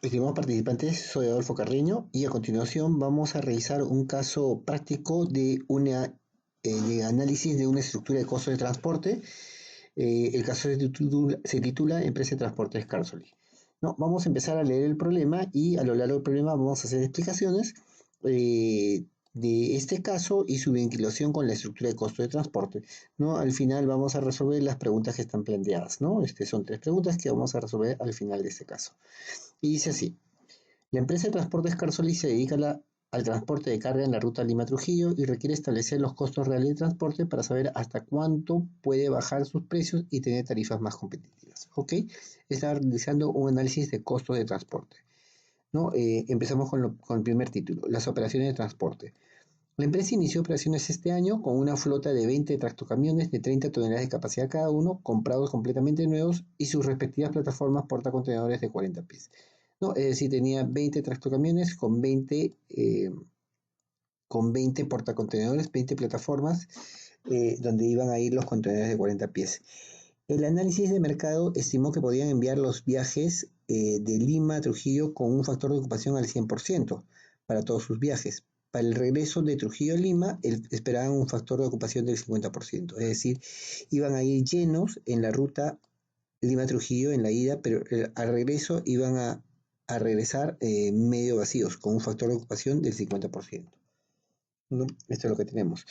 Estimados participantes, soy Adolfo Carreño y a continuación vamos a realizar un caso práctico de análisis de una estructura de costos de transporte. El caso se titula Empresa de Transportes Carsoli. No, vamos a empezar a leer el problema y a lo largo del problema vamos a hacer explicaciones de este caso y su vinculación con la estructura de costo de transporte. ¿No? Al final vamos a resolver las preguntas que están planteadas. ¿No? Son tres preguntas que vamos a resolver al final de este caso. Y dice así. La empresa de transportes Carsoli se dedica al transporte de carga en la ruta Lima-Trujillo y requiere establecer los costos reales de transporte para saber hasta cuánto puede bajar sus precios y tener tarifas más competitivas. ¿Ok? Está realizando un análisis de costos de transporte. ¿No? Empezamos con el primer título, las operaciones de transporte. La empresa inició operaciones este año con una flota de 20 tractocamiones de 30 toneladas de capacidad cada uno, comprados completamente nuevos y sus respectivas plataformas portacontenedores de 40 pies. ¿No? Es decir, tenía 20 tractocamiones con 20 portacontenedores, 20 plataformas donde iban a ir los contenedores de 40 pies. El análisis de mercado estimó que podían enviar los viajes de Lima a Trujillo con un factor de ocupación al 100% para todos sus viajes. Para el regreso de Trujillo a Lima, esperaban un factor de ocupación del 50%. Es decir, iban a ir llenos en la ruta Lima-Trujillo en la ida, pero al regreso iban a regresar medio vacíos, con un factor de ocupación del 50%. ¿No? Esto es lo que tenemos.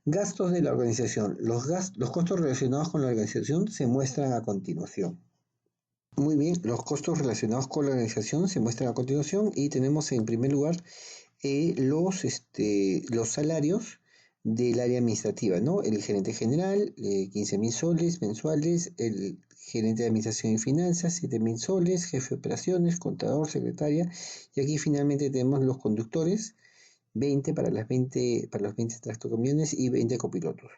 Gastos de la organización. Los costos relacionados con la organización se muestran a continuación. Muy bien, los costos relacionados con la organización se muestran a continuación y tenemos en primer lugar los salarios del área administrativa, ¿no? El gerente general, 15.000 soles mensuales, el gerente de administración y finanzas, 7.000 soles, jefe de operaciones, contador, secretaria, y aquí finalmente tenemos los conductores, 20 para los 20 tractocamiones y 20 copilotos.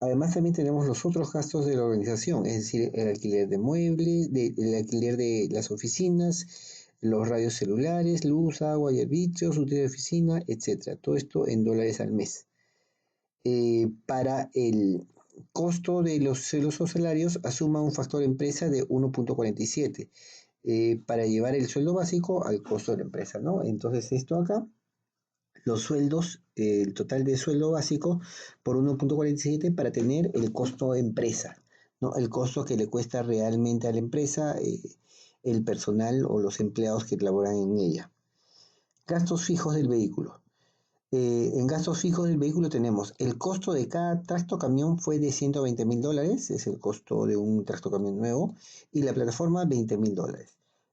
Además también tenemos los otros gastos de la organización, es decir, el alquiler de muebles, el alquiler de las oficinas, los radios celulares, luz, agua y arbitrios, útiles de oficina, etc. Todo esto en dólares al mes. Para el costo de los celosos salarios, asuma un factor empresa de 1.47 para llevar el sueldo básico al costo de la empresa, ¿no? Entonces esto acá los sueldos, el total de sueldo básico por 1.47 para tener el costo de empresa, ¿no? El costo que le cuesta realmente a la empresa el personal o los empleados que laboran en ella. Gastos fijos del vehículo. En gastos fijos del vehículo tenemos el costo de cada tractocamión fue de $120.000, es el costo de un tractocamión nuevo, y la plataforma $20.000.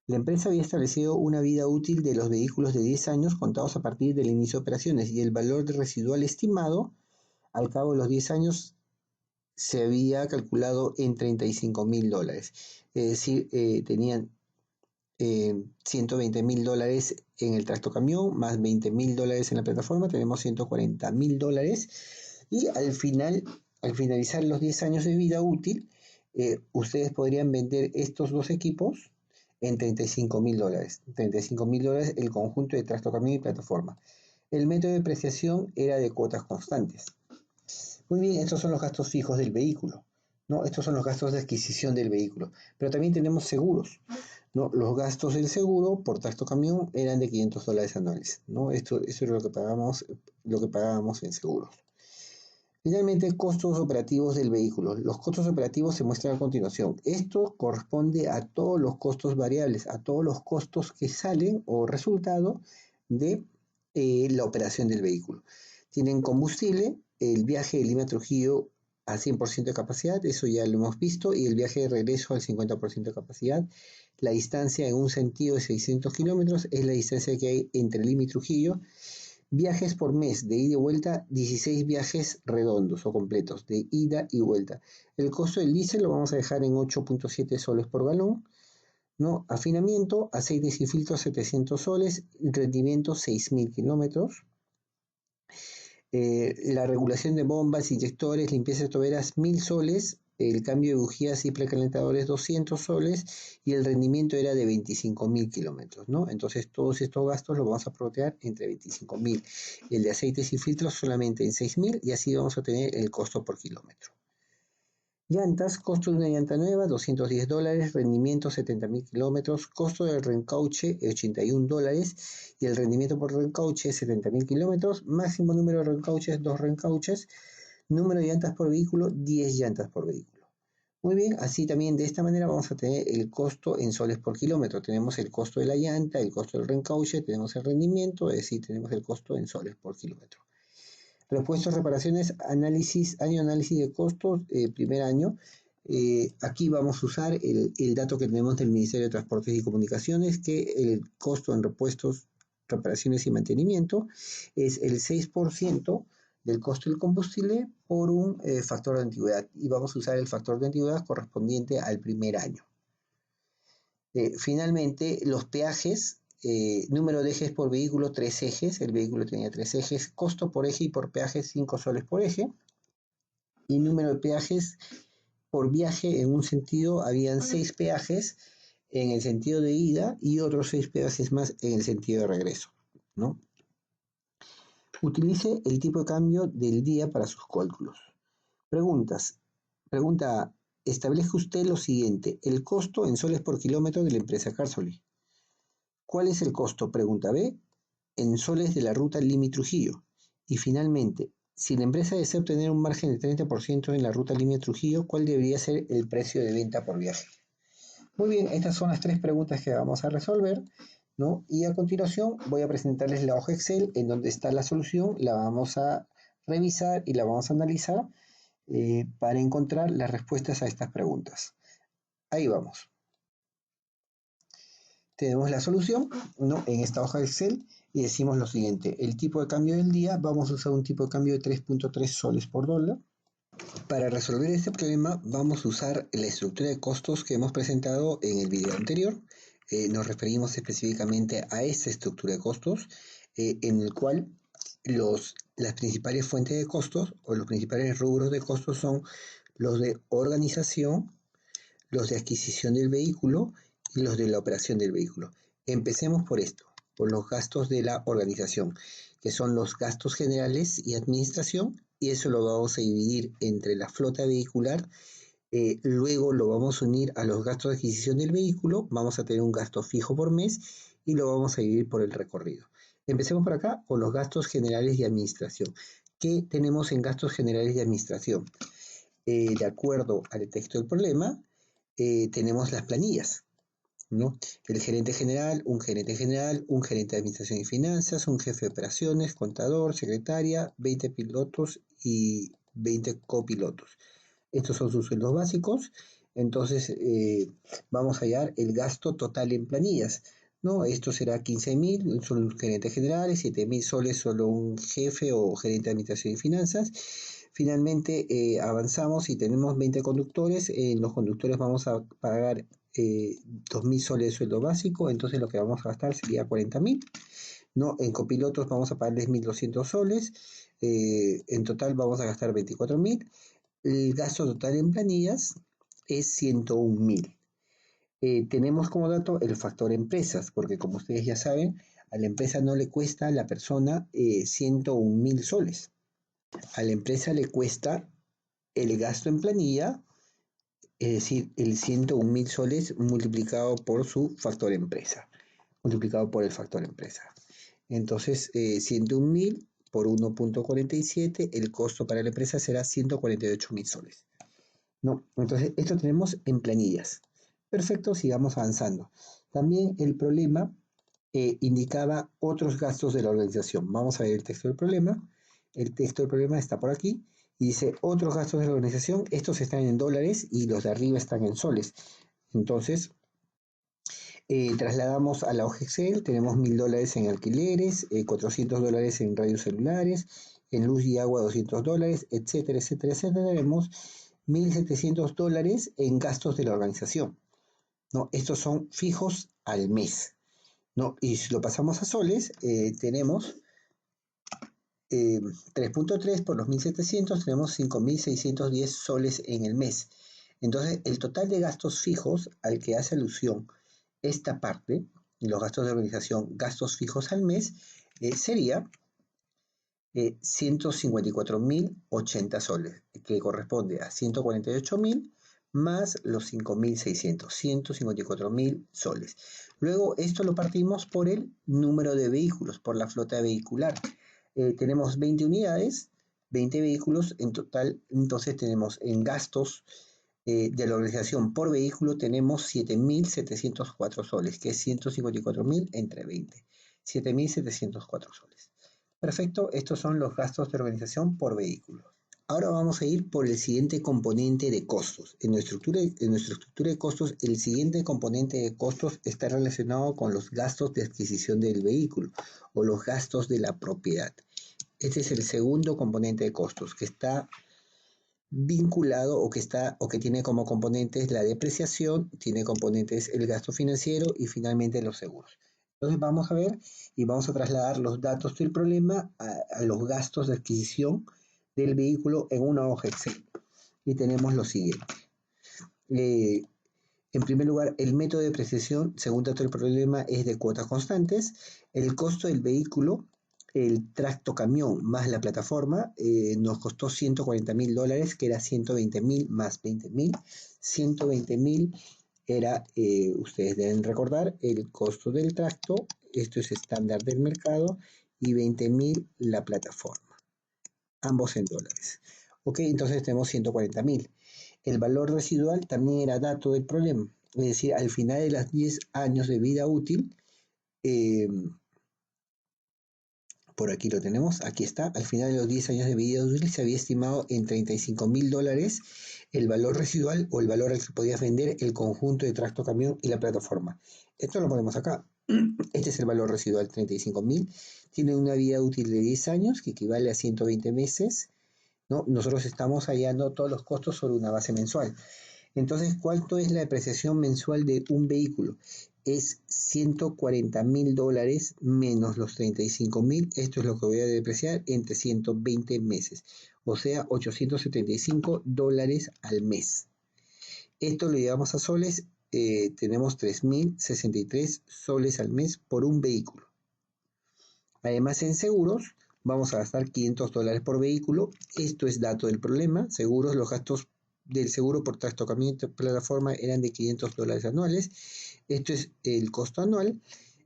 La empresa había establecido una vida útil de los vehículos de 10 años contados a partir del inicio de operaciones y el valor residual estimado al cabo de los 10 años se había calculado en $35.000. Es decir, tenían $120.000 en el tractocamión, más $20.000 en la plataforma, tenemos $140.000 y al finalizar los 10 años de vida útil, ustedes podrían vender estos dos equipos en $35.000. $35.000 el conjunto de tractocamión y plataforma. El método de depreciación era de cuotas constantes. Muy bien, estos son los gastos fijos del vehículo, ¿no? Estos son los gastos de adquisición del vehículo. Pero también tenemos seguros, ¿no? Los gastos del seguro por tractocamión eran de $500 anuales, ¿no? Eso es lo que pagábamos en seguros. Finalmente, costos operativos del vehículo. Los costos operativos se muestran a continuación. Esto corresponde a todos los costos variables, a todos los costos que salen o resultado de la operación del vehículo. Tienen combustible, el viaje de Lima a Trujillo a 100% de capacidad, eso ya lo hemos visto, y el viaje de regreso al 50% de capacidad. La distancia en un sentido de 600 kilómetros es la distancia que hay entre Lima y Trujillo. Viajes por mes, de ida y vuelta, 16 viajes redondos o completos, de ida y vuelta. El costo del diésel lo vamos a dejar en 8.7 soles por galón, ¿no? Afinamiento, aceites y filtros 700 soles, rendimiento 6.000 kilómetros. La regulación de bombas, inyectores, limpieza de toberas 1.000 soles, el cambio de bujías y precalentadores 200 soles y el rendimiento era de 25.000 kilómetros, ¿no? Entonces todos estos gastos los vamos a proteger entre 25.000. El de aceites y filtros solamente en 6.000 y así vamos a tener el costo por kilómetro. Llantas, costo de una llanta nueva, $210, rendimiento 70.000 kilómetros, costo del reencauche, $81, y el rendimiento por reencauche, 70.000 kilómetros, máximo número de reencauches, 2 reencauches, número de llantas por vehículo, 10 llantas por vehículo. Muy bien, así también de esta manera vamos a tener el costo en soles por kilómetro. Tenemos el costo de la llanta, el costo del reencauche, tenemos el rendimiento, es decir, tenemos el costo en soles por kilómetro. Repuestos, reparaciones, análisis, año análisis de costos, primer año. Aquí vamos a usar el dato que tenemos del Ministerio de Transportes y Comunicaciones, que el costo en repuestos, reparaciones y mantenimiento es el 6% del costo del combustible por un factor de antigüedad. Y vamos a usar el factor de antigüedad correspondiente al primer año. Finalmente, los peajes, número de ejes por vehículo, 3 ejes, el vehículo tenía 3 ejes, costo por eje y por peaje, 5 soles por eje, y número de peajes por viaje en un sentido, habían 6 peajes en el sentido de ida y otros 6 peajes más en el sentido de regreso, ¿no? Utilice el tipo de cambio del día para sus cálculos. Preguntas. Pregunta A. Establezca usted lo siguiente, el costo en soles por kilómetro de la empresa Carsoli. ¿Cuál es el costo? Pregunta B, en soles de la ruta Limy-Trujillo. Y finalmente, si la empresa desea obtener un margen de 30% en la ruta Limy-Trujillo, ¿cuál debería ser el precio de venta por viaje? Muy bien, estas son las 3 preguntas que vamos a resolver, ¿no? Y a continuación voy a presentarles la hoja Excel en donde está la solución, la vamos a revisar y la vamos a analizar para encontrar las respuestas a estas preguntas. Ahí vamos. Tenemos la solución, ¿no? En esta hoja de Excel y decimos lo siguiente, el tipo de cambio del día, vamos a usar un tipo de cambio de 3.3 soles por dólar. Para resolver este problema vamos a usar la estructura de costos que hemos presentado en el video anterior. Nos referimos específicamente a esta estructura de costos en el cual las principales fuentes de costos o los principales rubros de costos son los de organización, los de adquisición del vehículo y los de la operación del vehículo. Empecemos por esto, por los gastos de la organización, que son los gastos generales y administración, y eso lo vamos a dividir entre la flota vehicular, luego lo vamos a unir a los gastos de adquisición del vehículo, vamos a tener un gasto fijo por mes y lo vamos a dividir por el recorrido. Empecemos por acá con los gastos generales y administración. ¿Qué tenemos en gastos generales y administración? De acuerdo al texto del problema, tenemos las planillas, ¿no? El gerente general, un gerente general, un gerente de administración y finanzas, un jefe de operaciones, contador, secretaria, 20 pilotos y 20 copilotos. Estos son sus sueldos básicos. Entonces, vamos a hallar el gasto total en planillas, ¿no? Esto será 15.000, son los gerentes generales, 7.000 soles solo un jefe o gerente de administración y finanzas. Finalmente, avanzamos y tenemos 20 conductores. En los conductores vamos a pagar 2.000 soles de sueldo básico, entonces lo que vamos a gastar sería 40.000. ¿No? En copilotos vamos a pagarles 1.200 soles, en total vamos a gastar 24.000. El gasto total en planillas es 101.000. Tenemos como dato el factor empresas, porque como ustedes ya saben, a la empresa no le cuesta a la persona 101.000 soles. A la empresa le cuesta el gasto en planilla, es decir, el 101.000 soles multiplicado por su factor empresa, multiplicado por el factor empresa. Entonces, 101.000 por 1.47, el costo para la empresa será 148.000 soles. ¿No? Entonces, esto tenemos en planillas. Perfecto, sigamos avanzando. También el problema indicaba otros gastos de la organización. Vamos a ver el texto del problema. El texto del problema está por aquí y dice otros gastos de la organización. Estos están en dólares y los de arriba están en soles. Entonces, trasladamos a la hoja Excel, tenemos $1.000 en alquileres, $400 en radios celulares, en luz y agua $200, etcétera, etcétera, etcétera. Tenemos $1.700 en gastos de la organización, ¿no? Estos son fijos al mes, ¿no? Y si lo pasamos a soles, tenemos 3.3 por los 1.700, tenemos 5.610 soles en el mes. Entonces, el total de gastos fijos al que hace alusión esta parte, los gastos de organización, gastos fijos al mes, sería 154.080 soles, que corresponde a 148.000 más los 5.600, 154.000 soles. Luego esto lo partimos por el número de vehículos, por la flota vehicular. Tenemos 20 unidades, 20 vehículos en total, entonces tenemos en gastos de la organización por vehículo tenemos 7.704 soles, que es 154.000 entre 20. 7.704 soles. Perfecto, estos son los gastos de organización por vehículo. Ahora vamos a ir por el siguiente componente de costos. En nuestra estructura de costos, el siguiente componente de costos está relacionado con los gastos de adquisición del vehículo o los gastos de la propiedad. Este es el segundo componente de costos que está vinculado o que tiene como componentes la depreciación, tiene componentes el gasto financiero y finalmente los seguros. Entonces vamos a ver y vamos a trasladar los datos del problema a los gastos de adquisición del vehículo en una hoja Excel. Y tenemos lo siguiente. En primer lugar, el método de depreciación, según dato del problema, es de cuotas constantes. El costo del vehículo, el tractocamión más la plataforma, nos costó $140.000, que era 120.000 más 20.000. 120.000 era, ustedes deben recordar, el costo del tracto, esto es estándar del mercado, y 20.000 la plataforma, ambos en dólares. Ok, entonces tenemos 140.000. El valor residual también era dato del problema, es decir, al final de los 10 años de vida útil, por aquí lo tenemos, aquí está, al final de los 10 años de vida útil se había estimado en $35.000 el valor residual o el valor al que podías vender el conjunto de tracto camión y la plataforma. Esto lo ponemos acá. Este es el valor residual, 35.000. Tiene una vida útil de 10 años, que equivale a 120 meses. ¿No? Nosotros estamos hallando todos los costos sobre una base mensual. Entonces, ¿cuánto es la depreciación mensual de un vehículo? Es $140.000 menos los 35.000. Esto es lo que voy a depreciar entre 120 meses. O sea, $875 al mes. Esto lo llevamos a soles. Tenemos 3.063 soles al mes por un vehículo. Además, en seguros, vamos a gastar $500 por vehículo. Esto es dato del problema. Seguros, los gastos del seguro por trastocamiento de plataforma eran de $500 anuales. Esto es el costo anual.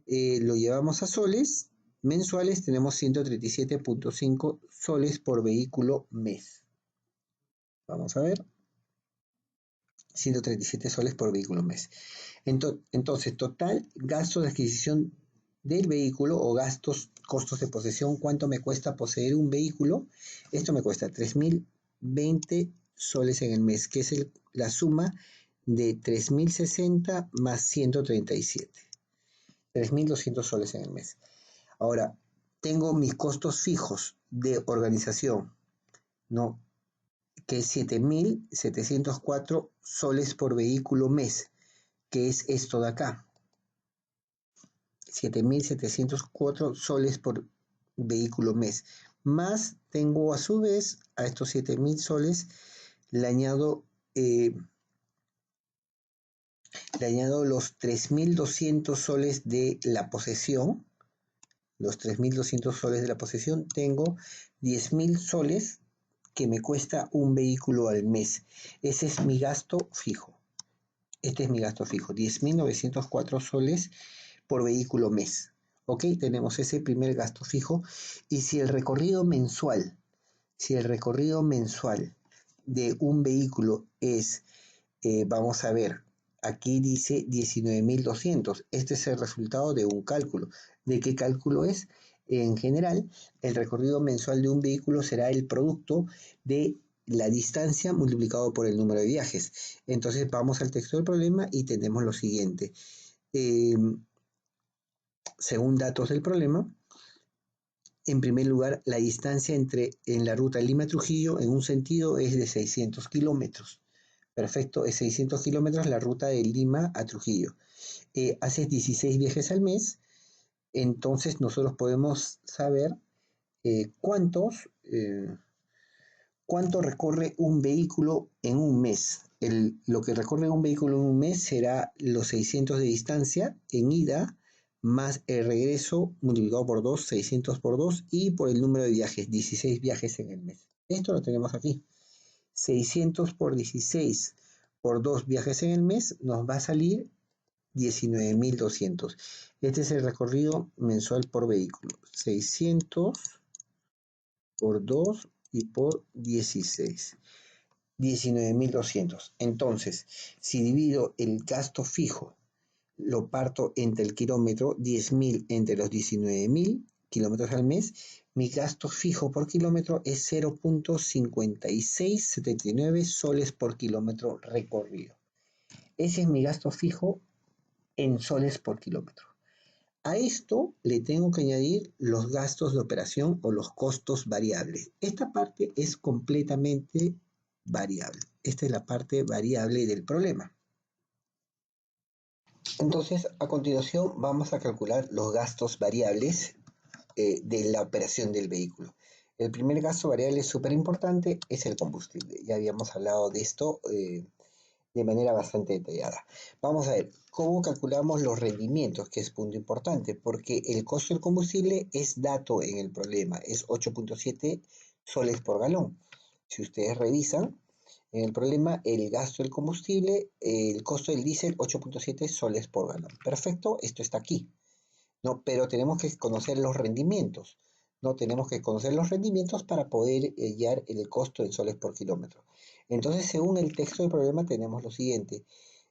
Lo llevamos a soles. Mensuales tenemos 137.5 soles por vehículo mes. Vamos a ver. 137 soles por vehículo mes. Entonces, total gasto de adquisición del vehículo o costos de posesión, ¿cuánto me cuesta poseer un vehículo? Esto me cuesta 3.020 soles en el mes, que es la suma de 3.060 más 137. 3.200 soles en el mes. Ahora, tengo mis costos fijos de organización, ¿no? Que es 7.704 soles por vehículo mes, que es esto de acá. 7.704 soles por vehículo mes. Más tengo a su vez a estos 7.000 soles, le añado los 3.200 soles de la posesión. Los 3.200 soles de la posesión, tengo 10.000 soles que me cuesta un vehículo al mes. Ese es mi gasto fijo. Este es mi gasto fijo, 10.904 soles por vehículo mes. Ok, tenemos ese primer gasto fijo. Y si el recorrido mensual de un vehículo es, vamos a ver, aquí dice 19.200. Este es el resultado de un cálculo. ¿De qué cálculo es? En general, el recorrido mensual de un vehículo será el producto de la distancia multiplicado por el número de viajes. Entonces vamos al texto del problema y tenemos lo siguiente. Según datos del problema, en primer lugar, la distancia en la ruta Lima-Trujillo en un sentido es de 600 kilómetros. Perfecto, es 600 kilómetros la ruta de Lima a Trujillo. Haces 16 viajes al mes, entonces nosotros podemos saber cuánto recorre un vehículo en un mes. Lo que recorre un vehículo en un mes será los 600 de distancia en ida más el regreso multiplicado por 2, 600 por 2, y por el número de viajes, 16 viajes en el mes. Esto lo tenemos aquí. 600 por 16 por 2 viajes en el mes nos va a salir 19.200. Este es el recorrido mensual por vehículo. 600 por 2 y por 16. 19.200. Entonces, si divido el gasto fijo, lo parto entre el kilómetro, 10.000 entre los 19.000 kilómetros al mes, mi gasto fijo por kilómetro es 0.5679 soles por kilómetro recorrido. Ese es mi gasto fijo en soles por kilómetro. A esto le tengo que añadir los gastos de operación o los costos variables. Esta parte es completamente variable. Esta es la parte variable del problema. Entonces, a continuación vamos a calcular los gastos variables de la operación del vehículo. El primer gasto variable súper importante es el combustible. Ya habíamos hablado de esto de manera bastante detallada. Vamos a ver cómo calculamos los rendimientos, que es punto importante, porque el costo del combustible es dato en el problema, es 8.7 soles por galón. Si ustedes revisan, en el problema, el gasto del combustible, el costo del diésel, 8.7 soles por galón. Perfecto, esto está aquí, ¿no? Pero tenemos que conocer los rendimientos, ¿no? Tenemos que conocer los rendimientos para poder hallar el costo en soles por kilómetro. Entonces, según el texto del problema, tenemos lo siguiente.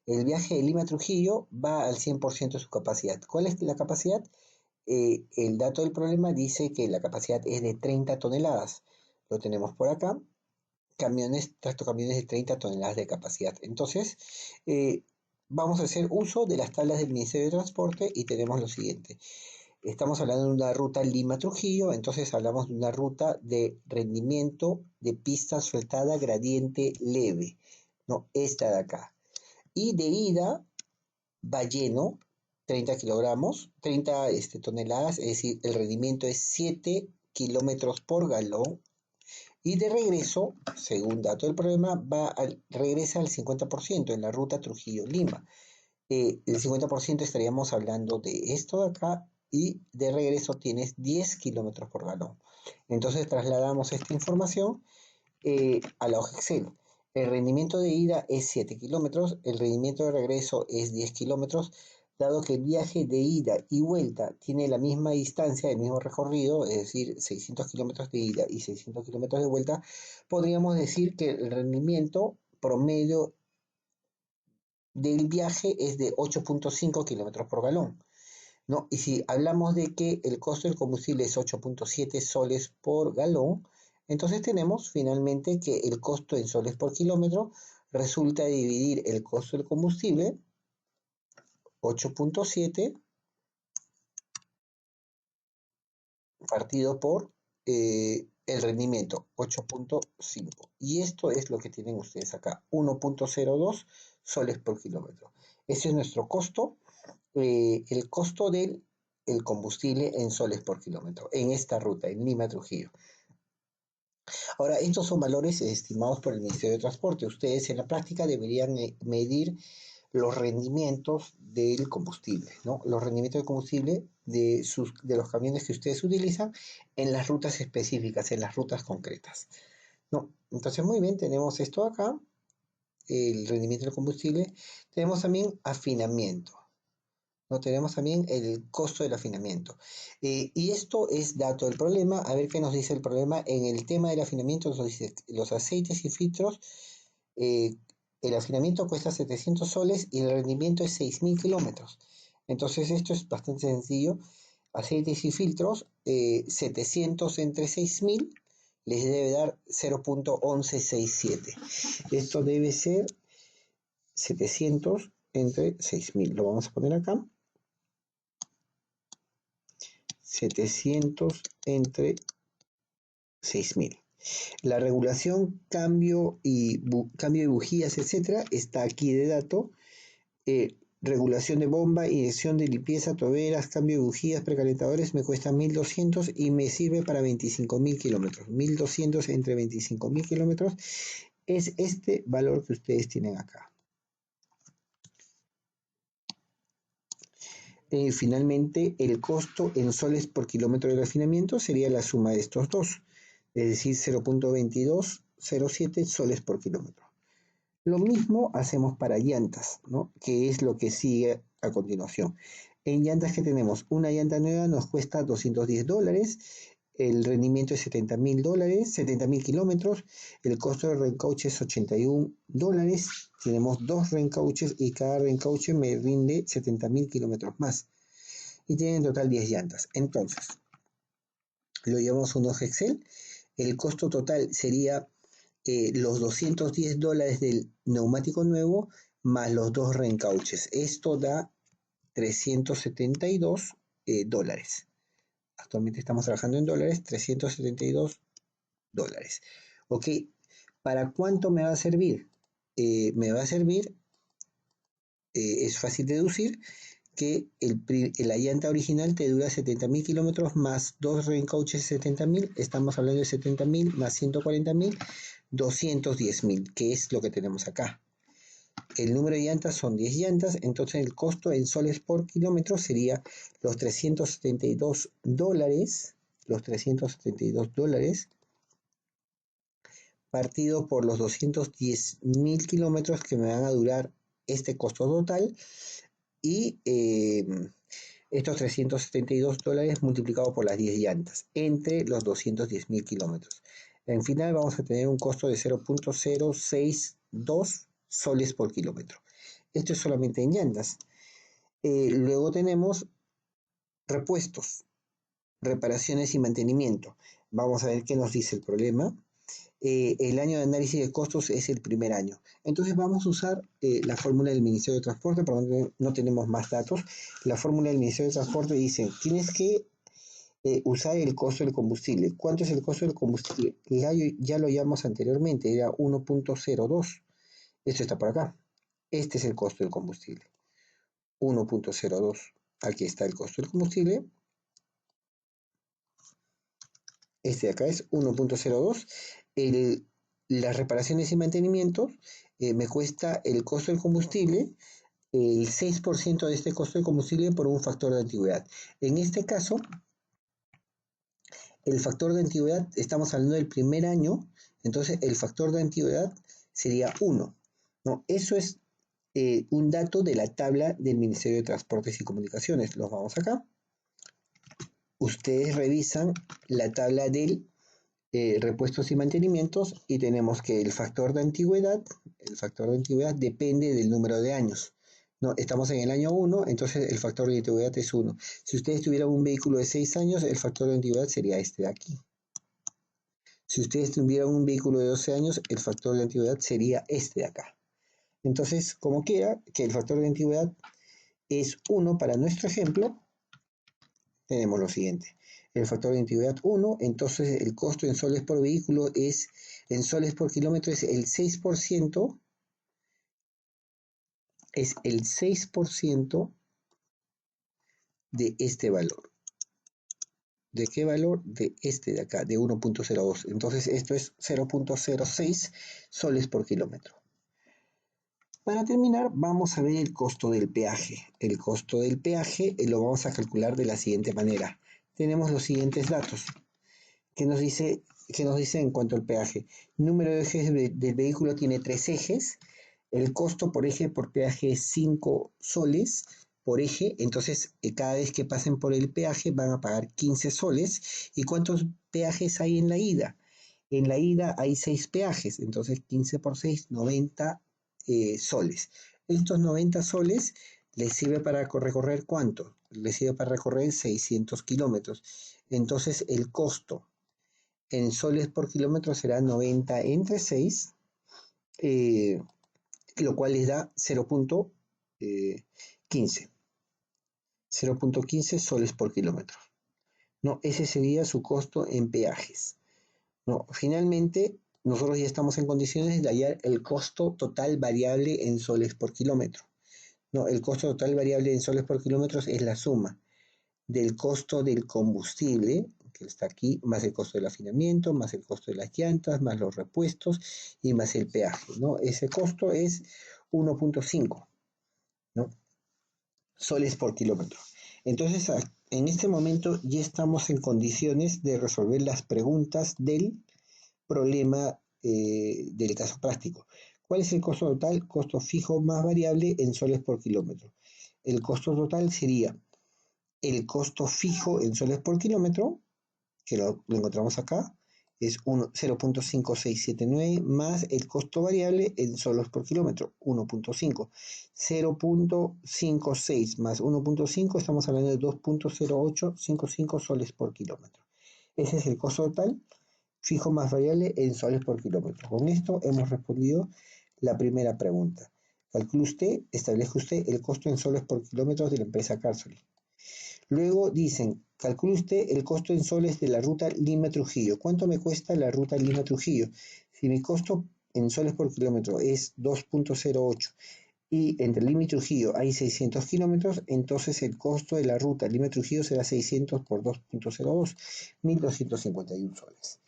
El viaje de Lima a Trujillo va al 100% de su capacidad. ¿Cuál es la capacidad? El dato del problema dice que la capacidad es de 30 toneladas. Lo tenemos por acá. Tractocamiones de 30 toneladas de capacidad. Entonces, vamos a hacer uso de las tablas del Ministerio de Transporte y tenemos lo siguiente. Estamos hablando de una ruta Lima-Trujillo, entonces hablamos de una ruta de rendimiento de pista sueltada gradiente leve, ¿no? Esta de acá. Y de ida va lleno, 30 kilogramos, 30 toneladas, es decir, el rendimiento es 7 kilómetros por galón. Y de regreso, según dato del problema, regresa al 50% en la ruta Trujillo-Lima. El 50% estaríamos hablando de esto de acá, y de regreso tienes 10 kilómetros por galón. Entonces trasladamos esta información a la hoja Excel. El rendimiento de ida es 7 kilómetros, el rendimiento de regreso es 10 kilómetros. Dado que el viaje de ida y vuelta tiene la misma distancia, el mismo recorrido, es decir, 600 kilómetros de ida y 600 kilómetros de vuelta, podríamos decir que el rendimiento promedio del viaje es de 8.5 kilómetros por galón, ¿no? Y si hablamos de que el costo del combustible es 8.7 soles por galón, entonces tenemos finalmente que el costo en soles por kilómetro resulta de dividir el costo del combustible, 8.7, partido por el rendimiento, 8.5. Y esto es lo que tienen ustedes acá, 1.02 soles por kilómetro. Ese es nuestro costo, el costo del combustible en soles por kilómetro, en esta ruta, en Lima Trujillo. Ahora, estos son valores estimados por el Ministerio de Transporte. Ustedes en la práctica deberían medir los rendimientos del combustible, ¿no? Los rendimientos del combustible de los camiones que ustedes utilizan en las rutas específicas, en las rutas concretas, ¿no? Entonces, muy bien, tenemos esto acá, el rendimiento del combustible. Tenemos también afinamiento, ¿no? Tenemos también el costo del afinamiento. Y esto es dato del problema. A ver qué nos dice el problema. En el tema del afinamiento nos dice los aceites y filtros. El afinamiento cuesta 700 soles y el rendimiento es 6.000 kilómetros. Entonces esto es bastante sencillo. Aceites y filtros, 700 entre 6.000 les debe dar 0.1167. Esto debe ser 700 entre 6.000. Lo vamos a poner acá. 700 entre 6.000. La regulación, cambio de bujías, etcétera, está aquí de dato. Regulación de bomba, inyección de limpieza, toberas, cambio de bujías, precalentadores, me cuesta 1.200 y me sirve para 25.000 kilómetros. 1.200 entre 25.000 kilómetros es este valor que ustedes tienen acá. Finalmente, el costo en soles por kilómetro de refinamiento sería la suma de estos dos, es decir, 0.2207 soles por kilómetro. Lo mismo hacemos para llantas, ¿no? Que es lo que sigue a continuación. En llantas que tenemos, una llanta nueva nos cuesta $210, el rendimiento es $70.000, 70.000 kilómetros, el costo de reencauche es $81, tenemos dos reencauches y cada reencauche me rinde 70.000 kilómetros más. Y tiene en total 10 llantas. Entonces, lo llevamos a un hoja Excel. El costo total sería los $210 del neumático nuevo más los dos reencauches. Esto da 372 dólares. Actualmente estamos trabajando en dólares, 372 dólares. Ok, ¿para cuánto me va a servir? Me va a servir, es fácil deducir, que la llanta original te dura 70.000 kilómetros más dos reencauches 70.000, estamos hablando de 70.000 más 140.000, 210.000, que es lo que tenemos acá. El número de llantas son 10 llantas, entonces el costo en soles por kilómetro sería los 372 dólares, partido por los 210.000 kilómetros que me van a durar este costo total, y estos 372 dólares multiplicado por las 10 llantas entre los 210.000 kilómetros. En final vamos a tener un costo de 0.062 soles por kilómetro. Esto es solamente en llantas. Luego tenemos repuestos, reparaciones y mantenimiento. Vamos a ver qué nos dice el problema. El año de análisis de costos es el primer año. Entonces vamos a usar la fórmula del Ministerio de Transporte, por donde no tenemos más datos. La fórmula del Ministerio de Transporte dice, tienes que usar el costo del combustible. ¿Cuánto es el costo del combustible? Ya lo llamamos anteriormente, era 1.02. Esto está por acá. Este es el costo del combustible. 1.02. Aquí está el costo del combustible. Este de acá es 1.02. Las reparaciones y mantenimientos me cuesta el costo del combustible, el 6% de este costo del combustible por un factor de antigüedad. En este caso, el factor de antigüedad, estamos hablando del primer año, entonces el factor de antigüedad sería 1. ¿No? Eso es un dato de la tabla del Ministerio de Transportes y Comunicaciones. Los vamos acá. Ustedes revisan la tabla del repuestos y mantenimientos y tenemos que el factor de antigüedad depende del número de años. No, estamos en el año 1, entonces el factor de antigüedad es 1. Si ustedes tuvieran un vehículo de 6 años, el factor de antigüedad sería este de aquí. Si ustedes tuvieran un vehículo de 12 años, el factor de antigüedad sería este de acá. Entonces, como quiera, que el factor de antigüedad es 1 para nuestro ejemplo, tenemos lo siguiente. El factor de antigüedad 1, entonces el costo en soles por vehículo es, en soles por kilómetro es el 6%, de este valor. ¿De qué valor? De este de acá, de 1.02. Entonces esto es 0.06 soles por kilómetro. Para terminar, vamos a ver el costo del peaje. El costo del peaje lo vamos a calcular de la siguiente manera. Tenemos los siguientes datos. ¿Qué nos dice en cuanto al peaje? Número de ejes del vehículo tiene 3 ejes. El costo por eje por peaje es 5 soles por eje. Entonces, cada vez que pasen por el peaje van a pagar 15 soles. ¿Y cuántos peajes hay en la ida? En la ida hay 6 peajes. Entonces, 15 por 6, 90 soles. Estos 90 soles les sirve para recorrer ¿cuánto? Les sirve para recorrer 600 kilómetros. Entonces, el costo en soles por kilómetro será 90 entre 6, lo cual les da 0.15. 0.15 soles por kilómetro. No, ese sería su costo en peajes. No, finalmente, nosotros ya estamos en condiciones de hallar el costo total variable en soles por kilómetro. No, el costo total variable en soles por kilómetro es la suma del costo del combustible, que está aquí, más el costo del afinamiento, más el costo de las llantas, más los repuestos y más el peaje, ¿no? Ese costo es 1.5, ¿no? Soles por kilómetro. Entonces, en este momento ya estamos en condiciones de resolver las preguntas del problema del caso práctico. ¿Cuál es el costo total? Costo fijo más variable en soles por kilómetro. El costo total sería el costo fijo en soles por kilómetro, que lo encontramos acá, es 0.5679 más el costo variable en soles por kilómetro, 1.5. 0.56 más 1.5, estamos hablando de 2.0855 soles por kilómetro. Ese es el costo total fijo más variable en soles por kilómetro. Con esto hemos respondido la primera pregunta. Calcule usted, establezca usted el costo en soles por kilómetro de la empresa Carsoli. Luego dicen, calcule usted el costo en soles de la ruta Lima-Trujillo. ¿Cuánto me cuesta la ruta Lima-Trujillo? Si mi costo en soles por kilómetro es 2.08 y entre Lima y Trujillo hay 600 kilómetros, entonces el costo de la ruta Lima-Trujillo será 600 por 2.02, 1.251 soles.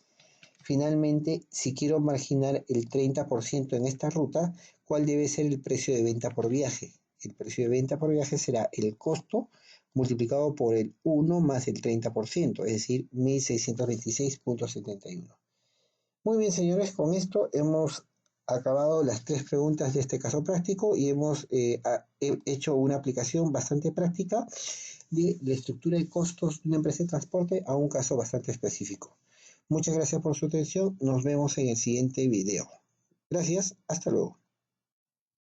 Finalmente, si quiero marginar el 30% en esta ruta, ¿cuál debe ser el precio de venta por viaje? El precio de venta por viaje será el costo multiplicado por el 1 más el 30%, es decir, 1626.71. Muy bien, señores, con esto hemos acabado las 3 preguntas de este caso práctico y hemos hecho una aplicación bastante práctica de la estructura de costos de una empresa de transporte a un caso bastante específico. Muchas gracias por su atención. Nos vemos en el siguiente video. Gracias. Hasta luego.